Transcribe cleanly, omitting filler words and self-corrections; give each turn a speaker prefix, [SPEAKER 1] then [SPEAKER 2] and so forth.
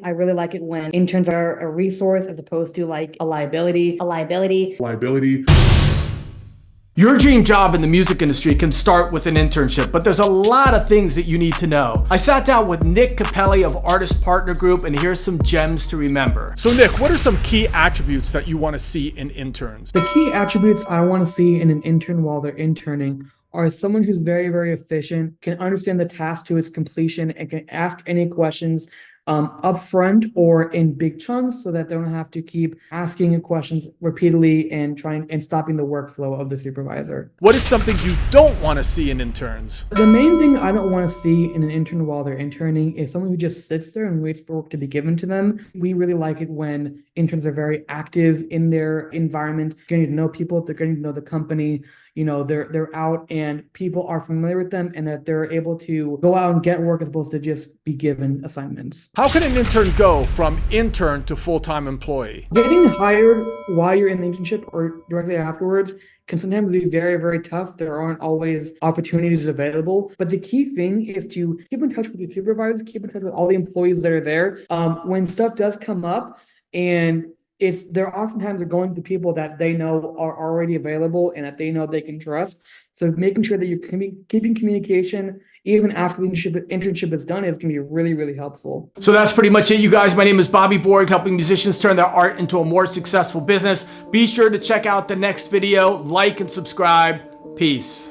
[SPEAKER 1] I really like it when interns are a resource as opposed to like a liability.
[SPEAKER 2] Liability.
[SPEAKER 3] Your dream job in the music industry can start with an internship, but there's a lot of things that you need to know. I sat down with Nick Capelli of Artist Partner Group, and here's some gems to remember.
[SPEAKER 2] So Nick, what are some key attributes that you want to see in interns?
[SPEAKER 4] The key attributes I want to see in an intern while they're interning are someone who's very, very efficient, can understand the task to its completion, and can ask any questions upfront or in big chunks so that they don't have to keep asking questions repeatedly and stopping the workflow of the supervisor.
[SPEAKER 2] What is something you don't want to see in interns?
[SPEAKER 4] The main thing I don't want to see in an intern while they're interning is someone who just sits there and waits for work to be given to them. We really like it when interns are very active in their environment, getting to know people, they're getting to know the company. You know, they're out and people are familiar with them and that they're able to go out and get work as opposed to just be given assignments.
[SPEAKER 2] How can an intern go from intern to full-time employee?
[SPEAKER 4] Getting hired while you're in the internship or directly afterwards can sometimes be very, very tough. There aren't always opportunities available. But the key thing is to keep in touch with your supervisors, keep in touch with all the employees that are there. When stuff does come up and they're oftentimes going to people that they know are already available and that they know they can trust. So making sure that you're keeping communication even after the internship is done is going to be really, really helpful.
[SPEAKER 3] So that's pretty much it, you guys. My name is Bobby Borg, helping musicians turn their art into a more successful business. Be sure to check out the next video, like and subscribe. Peace.